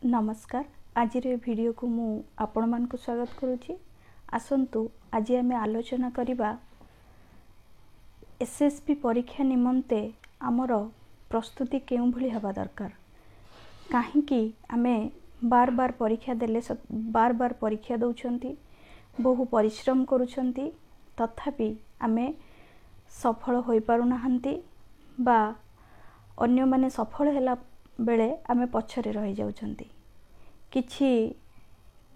नमस्कार। आज वीडियो को मु आपण मान को स्वागत करुच्ची। आसंतु आज आम आलोचना करिबा एसएसबी परीक्षा निमंते आमर प्रस्तुति केउं भली हवा दरकार, काहींकि आमे बार बार परीक्षा देले बार बार परीक्षा दउछंती, बहु परिश्रम करूछंती, तथापि आमे सफल होई पारु नाहंती बा अन्य माने सफल हैला बेले आमे पछरे रही जाउछंती। किछि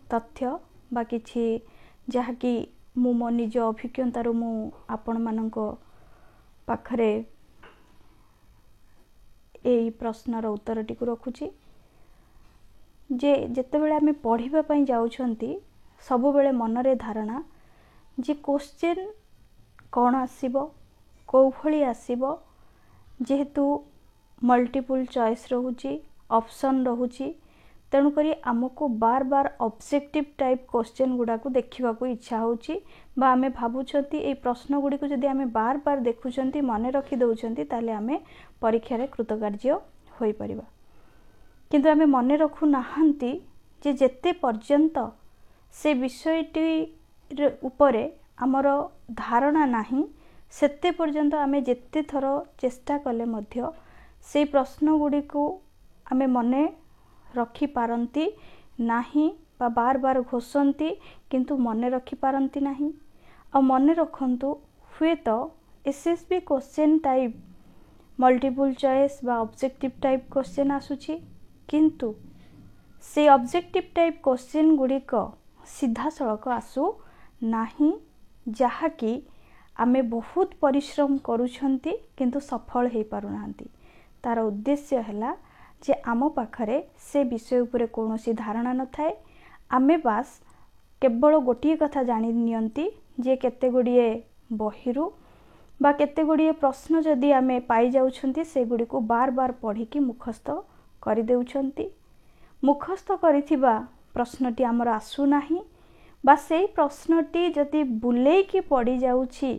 तथ्य बा किछि जहाँकि मु मो निज अभिज्ञतारू मु आपण माननको पाखरे एई प्रश्नर उत्तरटी को रखुछि जे जेतेबेले आमे पढ़िबा पई जाउछंती सब बेले मनरे धारणा जे क्वेश्चन कोन आसीबो को भली आसीबो, जेहेतु मल्टीपल चॉइस रहुची, ऑप्शन रहुची, तेणुकरी आमको बार बार ऑब्जेक्टिव टाइप क्वेश्चन गुड़ा को देखा इच्छा होची बा आमे भाबुछंती ए प्रश्न गुडी को जदि आमे बार बार देखुछंती मने रखी दउछंती ताले आमे परीक्षा रे कृतकार्य होई परिबा। किंतु आमे मने रखु नाहंती जे जेते पर्यंत से विषयटी उपरे आमर धारणा नाही सेते पर्यंत आमे जेते थर चेष्टा कले मध्य से प्रश्न गुडी को आमे मने रखी पारंती नाही बा बार बार घोषंती किंतु मने रखी पारंती नाही। आ मने रखंतु हुए तो SSB question type multiple choice बा ऑब्जेक्टिव टाइप क्वेश्चन आसुची, किंतु से ऑब्जेक्टिव टाइप क्वेश्चन गुडी को सीधा सड़क आसु नाही, जहा कि आमे बहुत परिश्रम करूछंती किंतु सफल हे पारुनांती। तार उद्देश्य हैला जे आम पाखरे से विषय उपरे कौनसी धारणा न थाए, आमे बास केवल गोटे कथा जानी नियंती जे केते गुड़िए बहिरु बा केते गुड़िए प्रश्न जदि आमे पाई जाउछंती से गुडी को बार बार पढ़ी कि मुखस्थ करि देउछंती। मुखस्थ करिथिबा प्रश्नटी हमर आसु नाही बा सेई प्रश्नटी जदि बुलेई कि पड़ी जाउछि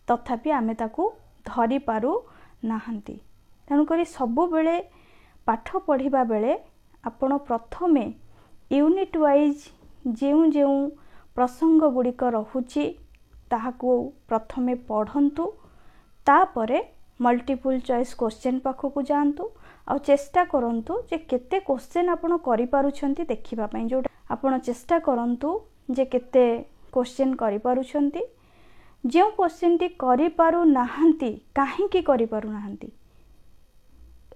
तथापि आमे ताकू धरि पारु नाहंती। तेणुकरी सबु बेले पाठ पढ़िबा बेले आपण प्रथमे यूनिट वाइज जेउ जेउ प्रसंग गुड़िक रहुची ताहाको प्रथमे पढ़ंतु, तापरे मल्टीपल चॉइस क्वेश्चन पाखकु जांतु आ चेष्टा करंतु जे केते क्वेश्चन आपण करि पारुछंती देखिबा पई। जो आपण चेष्टा करंतु जे केते क्वेश्चन करि पारुछंती, जे क्वेश्चन टी करि पारु नाहंती काहे की करि पारु नाहंती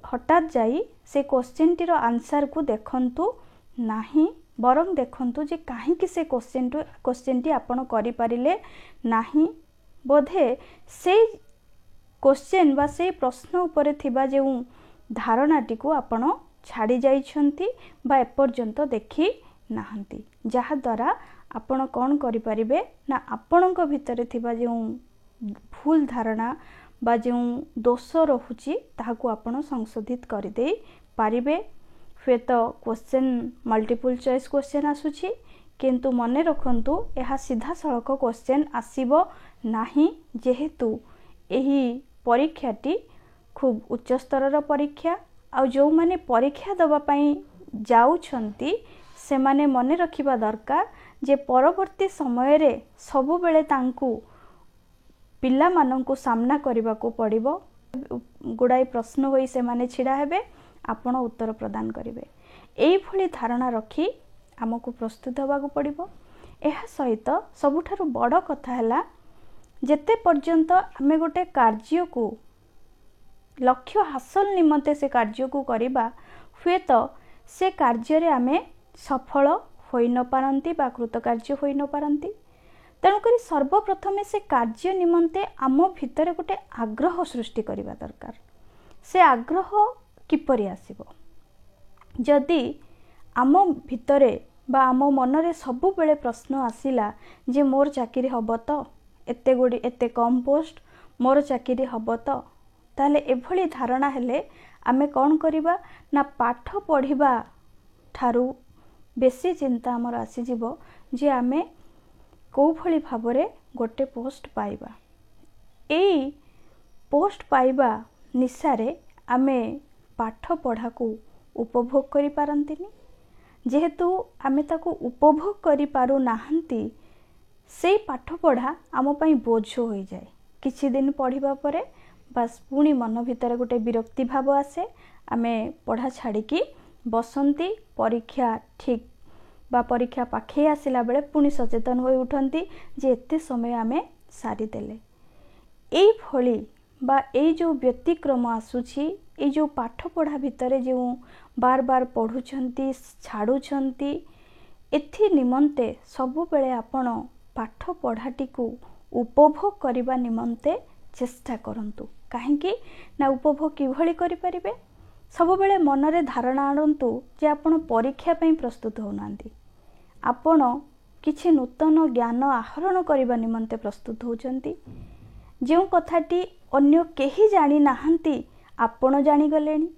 हठात जाई से क्वेश्चन टी रो आंसर को देखंतु नाही, बरं देखंतु जे काहे की से क्वेश्चन टी आपण करि पारिले नाही, बोधे से क्वेश्चन बा से प्रश्न उपरे थिबा जे धारणाटी को आपण छाड़ी जाइछंती बा एपर्यंत देखि नाहंती, जहा द्वारा आपण कोन करि परिबे ना आपणक भितरे थिबा जे भूल धारणा बा जो दोष रहुची ताहाकू आपण संशोधित कर दे पारिबे। हुए तो क्वेश्चन मल्टीपल चॉइस क्वेश्चन आसुची, किंतु मने रखंतु यह सीधा सड़क क्वेश्चन आसीबो नाही, जेहेतु एही परीक्षाटी खूब उच्च स्तरर परीक्षा आ जो माने परीक्षा दबा पई जाउछंती से माने मने रखिबा दरकार जे परवर्ती समय रे सबु बेले तांकू पिला मानंकु सामना करिबा को पड़िबो। गुड़ाई प्रश्न होई से माने छिड़ा हेबे, आपण उत्तर प्रदान करिवे। एई भली धारणा रखी हमकु प्रस्तुत होबा को पड़िबो। एहा सहित सबुठारु बड़ कथा हैला जेते पर्यंत आमे गोटे कार्य को लक्ष्य हासिल निमंते से कार्य को करिबा हुए तो से कार्य रे आमे सफल होई न पारंती बा कृतकार्य होई न पारंती। तेणुकरी सर्वप्रथमे से कार्य निमंते आम भितर गोटे आग्रह सृष्टि करिबा दरकार। से आग्रह किपरि आसीबो जदि आम भितरे बा आम मनरे सबु बेले प्रश्न आसिला जे मोर चाकरी हबो तो एते कम पोस्ट मोर चाकरी हबो तो, ताले एभली धारणा हेले आमे कोन करिबा ना पाठ पढ़िबा ठारू बेसी चिंता हमर आसी जिवो जे आमे को भली भाबरे गोटे पोस्ट पाइबा। एई पोस्ट पाइबा निशारे आमे पाठ पढ़ा को उपभोग करि पारंतिनी। जेहेतु आमे ताकू उपभोग करि पारु नाहंती से पाठ पढ़ा आम पई बोझ हो जाए। किछि दिन पढ़िबा परे बस पुणी मन भितर गोटे विरक्ति भाव आसे, आमे पढ़ा छाड़िकी बसंती। परीक्षा ठीक बा परीक्षा पाखे आसिला बेले पुणी सचेतन हो उठंती जे एते समय आमे सारी देले। एई भली बा एई जो व्यतिक्रम आसुछि, एई जो पाठ पढ़ा भितरे जो बार बार पढ़ुछंती छाड़ुछंती, एथि निमंते सबु बेले आपण पाठ पढ़ाटी को उपभोग करिबा निमंते चेष्टा करंतु। काहेकि ना उपभोग किभली करि परिबे, सबु बेले मनरे धारणा आनंतु जे आपण परीक्षा पई प्रस्तुत होनांती, आपण किछि नूतन ज्ञान आहरण करिबा निमंते प्रस्तुत होचंती। जो कथाटी अन्य केही जानी नाहंती आपण जानी गलेनी,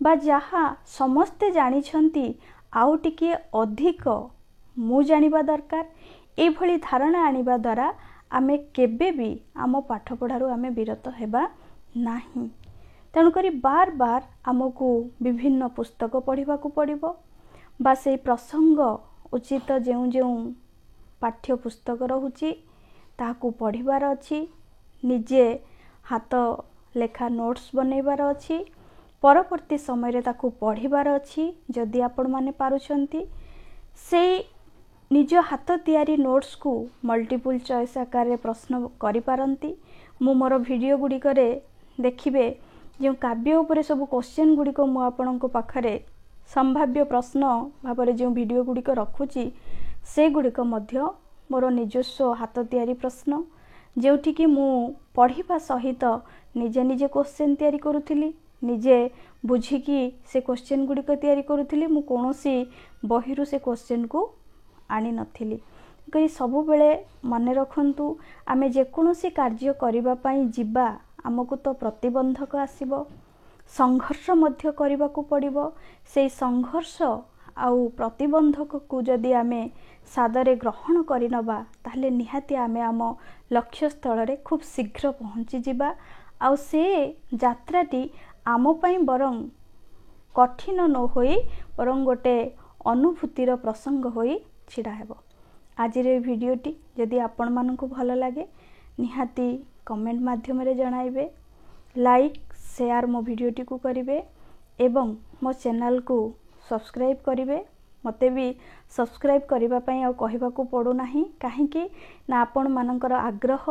बा जहा समस्ते जानी छंती आउ टिके अधिक मु जानिबा दरकार, ए भली धारणा आनिबा द्वारा आमे केबे भी आम पाठ पढ़ारू आमे विरत हेबा नाही। तेणु करी बार बार आमको विभिन्न पुस्तक पढ़िबा को पड़िबो, बा से प्रसंग उचित जेउ जेउ पाठ्य पुस्तक रहुची ताकू पढ़िबार अछि, निजे हाथ लेखा नोट्स बनैबार अछि, परवर्ती समय रे ताकू पढ़िबार अछि। जदि आपण माने पारुछंती से निज हाथ तैयारी नोट्स को मल्टीपल चॉइस आकार रे प्रश्न करि पारंती। मु मोर वीडियो गुडी करे देखिबे जो काव्य उपरे सब क्वेश्चन गुडी को मु आपनको पाखरे संभाव्य प्रश्न भाबरे जो वीडियो गुडी को रखुची से गुडी को मध्य मोर निजस्व हाथ तैयारी प्रश्न, जोठी कि मु पढ़िबा सहित निजे निजे क्वेश्चन तैयारी करूथिली, निजे बुझिकी से क्वेश्चन गुडी को तैयारी करूथिली। मु कोनोसी बहिरु से क्वेश्चन को आनी नथिली। कई सबु बेले मने रखंतु आमे जे कोनोसी कार्य करिबा पई जिबा हमको तो प्रतिबंधक आसीबो, संघर्ष मध्य करिबा को पड़िबो। से संघर्ष आउ प्रतिबंधक को जदि आमे सादरे ग्रहण करि नबा ताहले निहाती आमे आम लक्ष्य स्थल रे खूब शीघ्र पहुंची जिबा। आउ से यात्राटी आम पई बरं कठिन न होई बरं गोटे अनुभूतिर प्रसंग होई छिड़ा हेबो। आज रे वीडियोटी जदि आपण मानकु भल लागे निहाती कमेंट माध्यम रे जणाइबे, लाइक शेयर मो वीडियोटी को करिवे एवं मो चैनल को सब्सक्राइब करिवे। मते भी सब्सक्राइब करिबा पई आ कहिबा को पड़ो नाही, काहेकि ना आपण मानकर आग्रह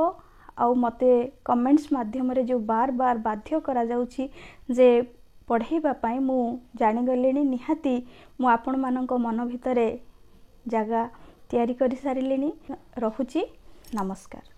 आउ मते कमेंट्स माध्यम रे जो बार बार बाध्य करा जाउची जे पढ़ेबा पई मु जानि गलेनी। निहाती मु आपण मानक मन भितरे जागा तैयारी करि सारिलेनी। रहुची, नमस्कार।